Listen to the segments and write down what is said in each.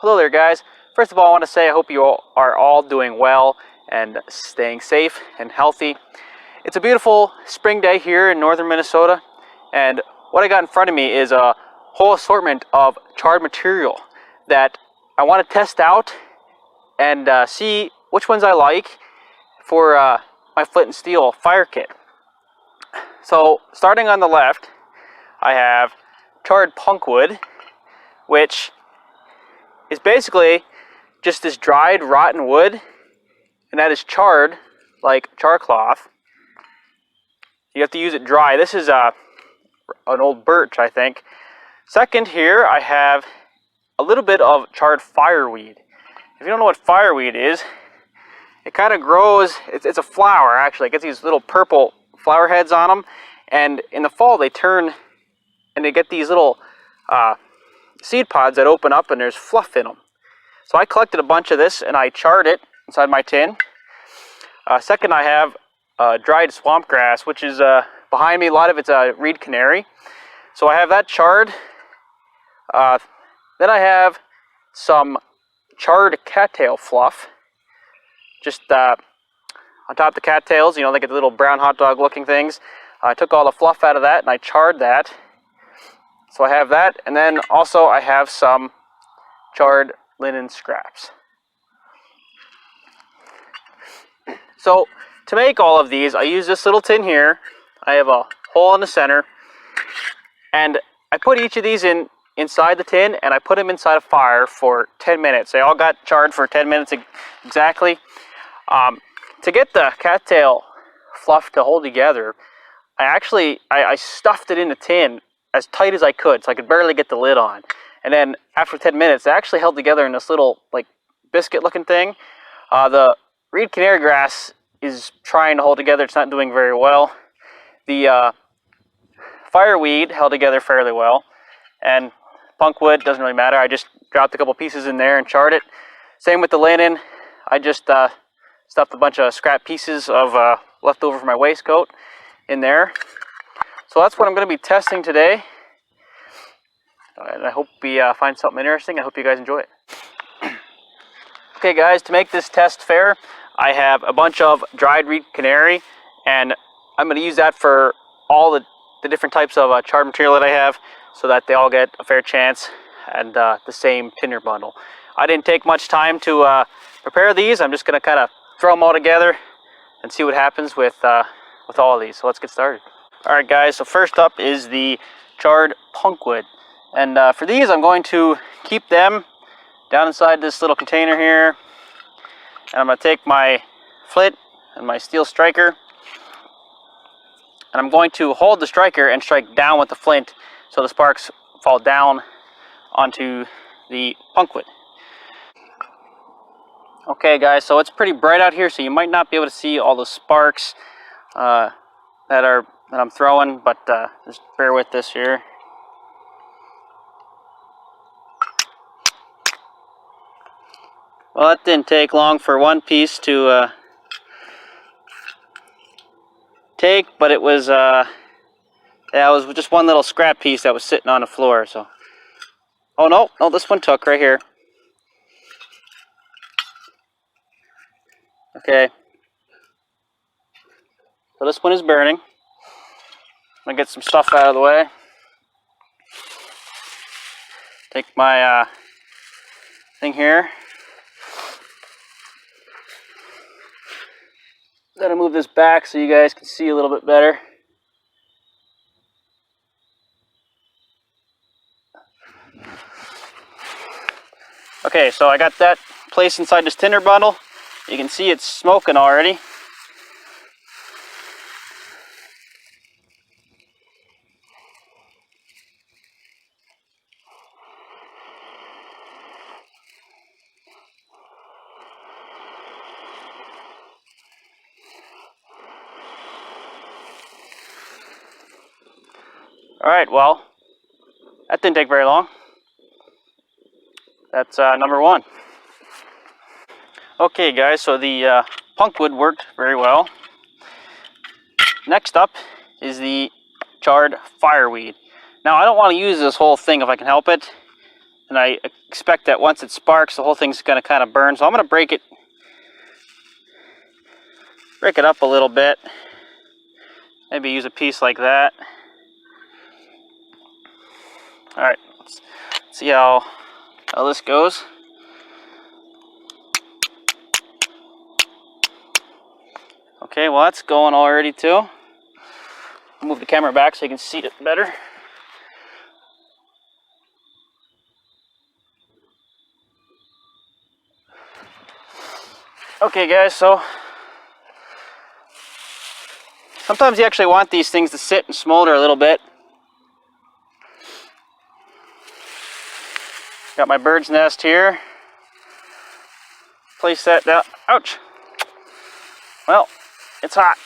Hello there, guys. First of all, I want to say I hope you all are all doing well and staying safe and healthy. It's a beautiful spring day here in northern Minnesota, and what I got in front of me is a whole assortment of charred material that I want to test out and see which ones I like for my flint and steel fire kit. So starting on the left, I have charred punkwood, which is basically just this dried rotten wood, and that is charred like char cloth. You have to use it dry. This is an old birch, I think. Second, here I have a little bit of charred fireweed. If you don't know what fireweed is, it kind of grows, it's a flower actually. It gets these little purple flower heads on them, and in the fall they turn and they get these little seed pods that open up and there's fluff in them. So I collected a bunch of this and I charred it inside my tin. Second, I have dried swamp grass, which is behind me. A lot of it's reed canary. So I have that charred. Then I have some charred cattail fluff. Just on top of the cattails, you know, they get the little brown hot dog looking things. I took all the fluff out of that and I charred that. So I have that, and then also I have some charred linen scraps. So to make all of these, I use this little tin here. I have a hole in the center, and I put each of these inside the tin, and I put them inside a fire for 10 minutes. They all got charred for 10 minutes exactly. To get the cattail fluff to hold together, I stuffed it in the tin as tight as I could, so I could barely get the lid on. And then after 10 minutes, it actually held together in this little like biscuit looking thing. The reed canary grass is trying to hold together. It's not doing very well. The fireweed held together fairly well. And punkwood doesn't really matter. I just dropped a couple pieces in there and charred it. Same with the linen. I just stuffed a bunch of scrap pieces of leftover from my waistcoat in there. So that's what I'm going to be testing today. And I hope we find something interesting. I hope you guys enjoy it. Okay guys, to make this test fair, I have a bunch of dried reed canary, and I'm going to use that for all the different types of charred material that I have, so that they all get a fair chance and the same tinder bundle. I didn't take much time to prepare these. I'm just going to kind of throw them all together and see what happens with all of these. So let's get started. Alright guys, so first up is the charred punkwood. And for these, I'm going to keep them down inside this little container here. And I'm going to take my flint and my steel striker. And I'm going to hold the striker and strike down with the flint so the sparks fall down onto the punkwood. Okay guys, so it's pretty bright out here, so you might not be able to see all the sparks that I'm throwing, but just bear with this here. Well, it didn't take long for one piece to take, but it was yeah, it was just one little scrap piece that was sitting on the floor. So, oh no, this one took right here. Okay, so this one is burning. I'm gonna get some stuff out of the way. Take my thing here. Gotta move this back so you guys can see a little bit better. Okay, so I got that placed inside this tinder bundle. You can see it's smoking already. Alright, well, that didn't take very long. That's number one. Okay guys, so the punkwood worked very well. Next up is the charred fireweed. Now I don't want to use this whole thing if I can help it. and I expect that once it sparks, the whole thing's going to kind of burn. So I'm going to break it up a little bit. Maybe use a piece like that. All right, let's see how this goes. Okay, well that's going already too. I'll move the camera back so you can see it better. Okay guys, so sometimes you actually want these things to sit and smolder a little bit. Got my bird's nest here. Place that down. Ouch! Well, it's hot.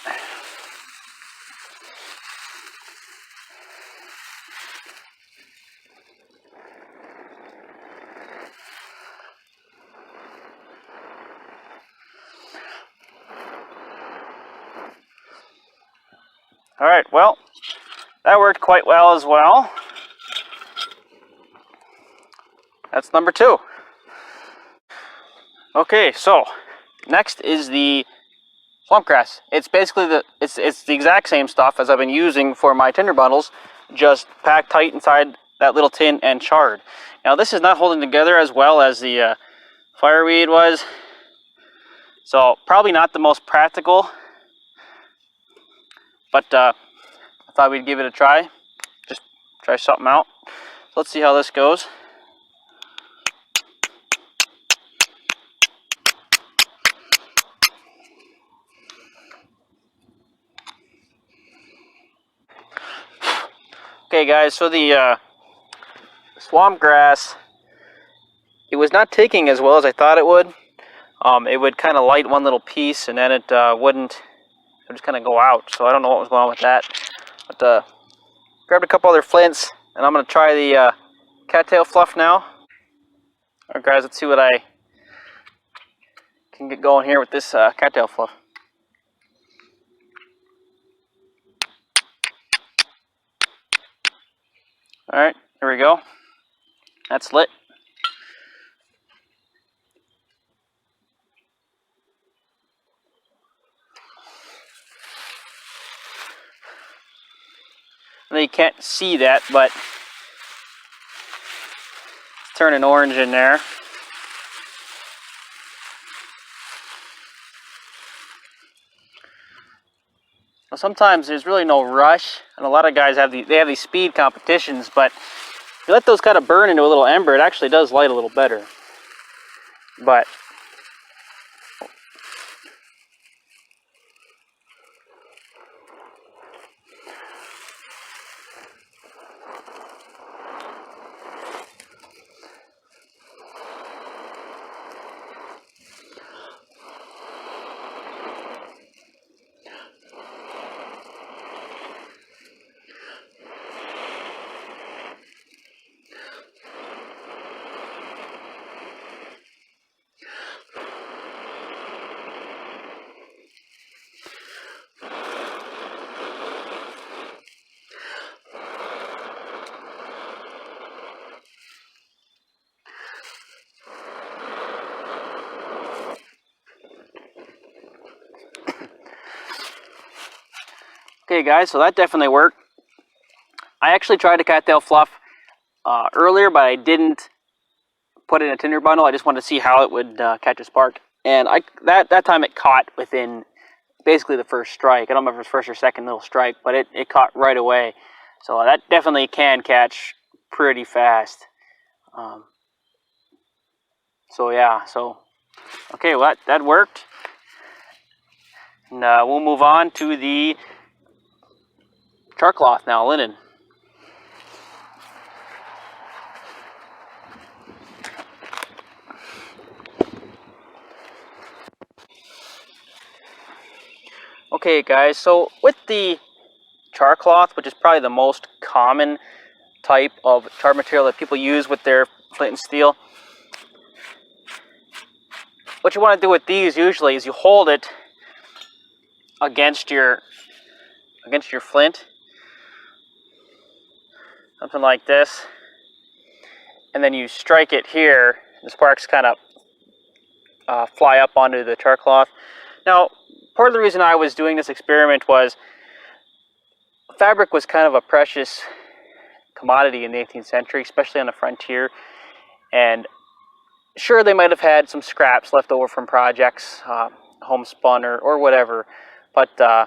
All right, well, that worked quite well as well. That's number 2. Okay, so next is the swamp grass. It's basically the exact same stuff as I've been using for my tinder bundles, just packed tight inside that little tin and charred. Now this is not holding together as well as the fireweed was, so probably not the most practical, but I thought we'd give it a try. Just try something out. So let's see how this goes. Okay guys, so the swamp grass, it was not taking as well as I thought it would. It would kind of light one little piece and then it wouldn't, it would just kind of go out. So I don't know what was going on with that. But grabbed a couple other flints and I'm going to try the cattail fluff now. Alright guys, let's see what I can get going here with this cattail fluff. Alright, here we go. That's lit. I know you can't see that, but it's turning orange in there. Well, sometimes there's really no rush, and a lot of guys have these speed competitions, but if you let those kind of burn into a little ember, it actually does light a little better. But okay guys, so that definitely worked. I actually tried a cattail fluff earlier, but I didn't put it in a tinder bundle. I just wanted to see how it would catch a spark. And that time it caught within basically the first strike. I don't remember if it was first or second little strike, but it caught right away. So that definitely can catch pretty fast. So yeah, okay, well that worked. And we'll move on to the char cloth now, linen. Okay guys, so with the char cloth, which is probably the most common type of char material that people use with their flint and steel, what you want to do with these usually is you hold it against your flint, something like this, and then you strike it here, the sparks kind of fly up onto the char cloth. Now, part of the reason I was doing this experiment was fabric was kind of a precious commodity in the 18th century, especially on the frontier. And sure, they might have had some scraps left over from projects, homespun or whatever, but a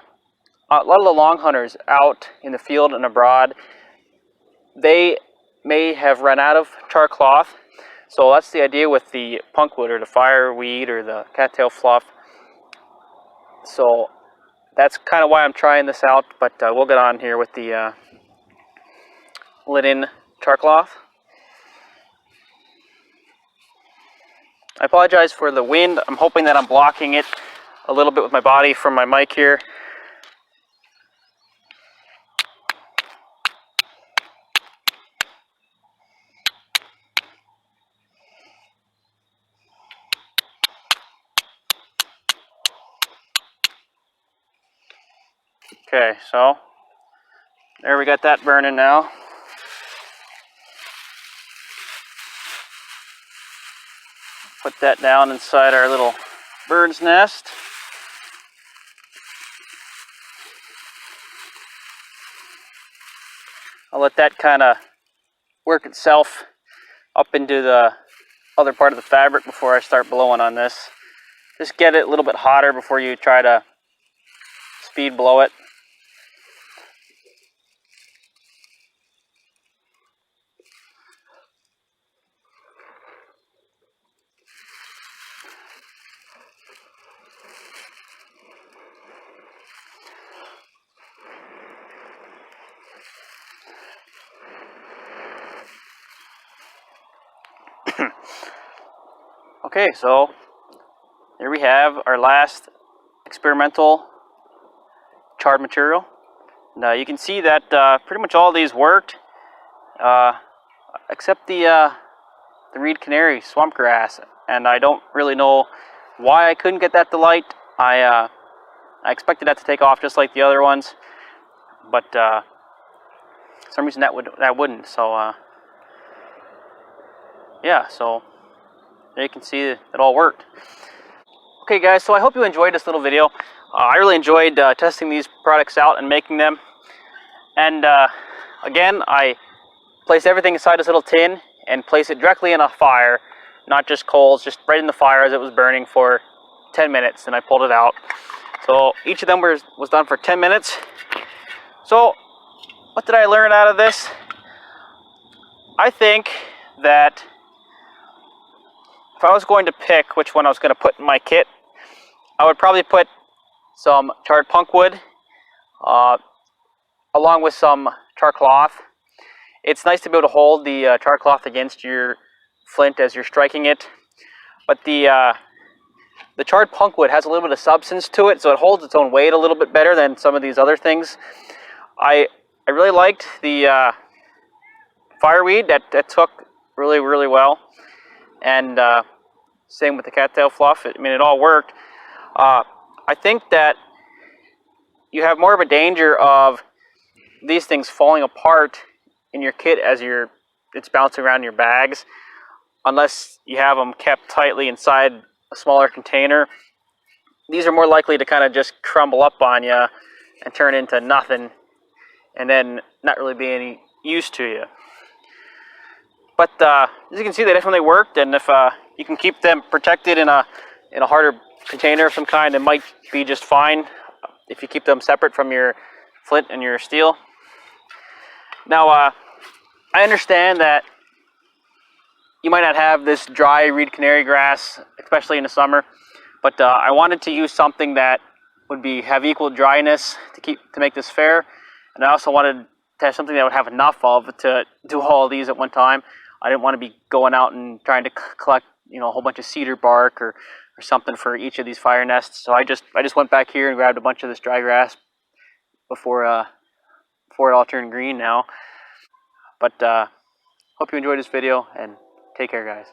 lot of the long hunters out in the field and abroad, they may have run out of char cloth. So that's the idea with the punkwood or the fireweed or the cattail fluff. So that's kind of why I'm trying this out, but we'll get on here with the linen char cloth. I apologize for the wind. I'm hoping that I'm blocking it a little bit with my body from my mic here. Okay, so there we got that burning now. Put that down inside our little bird's nest. I'll let that kind of work itself up into the other part of the fabric before I start blowing on this. Just get it a little bit hotter before you try to speed blow it. Okay, so here we have our last experimental charred material. Now you can see that pretty much all these worked, except the reed canary swamp grass, and I don't really know why I couldn't get that to light. I expected that to take off just like the other ones, but for some reason that wouldn't. So yeah, so there you can see it all worked. Okay guys, so I hope you enjoyed this little video. I really enjoyed testing these products out and making them. And again, I place everything inside this little tin and place it directly in a fire, not just coals, just right in the fire as it was burning for 10 minutes, and I pulled it out. So each of them was done for 10 minutes. So what did I learn out of this? I think that if I was going to pick which one I was going to put in my kit, I would probably put some charred punkwood along with some char cloth. It's nice to be able to hold the char cloth against your flint as you're striking it, but the charred punkwood has a little bit of substance to it, so it holds its own weight a little bit better than some of these other things. I really liked the fireweed. That took really well, and same with the cattail fluff. I mean, it all worked. I think that you have more of a danger of these things falling apart in your kit as it's bouncing around in your bags, unless you have them kept tightly inside a smaller container. These are more likely to kind of just crumble up on you and turn into nothing, and then not really be any use to you. But as you can see, they definitely worked, and if you can keep them protected in a harder container of some kind, it might be just fine if you keep them separate from your flint and your steel. Now, I understand that you might not have this dry reed canary grass, especially in the summer, but I wanted to use something that would have equal dryness to make this fair, and I also wanted to have something that would have enough of to do all of these at one time. I didn't want to be going out and trying to collect, a whole bunch of cedar bark or something for each of these fire nests. So I just went back here and grabbed a bunch of this dry grass before it all turned green now. But hope you enjoyed this video, and take care, guys.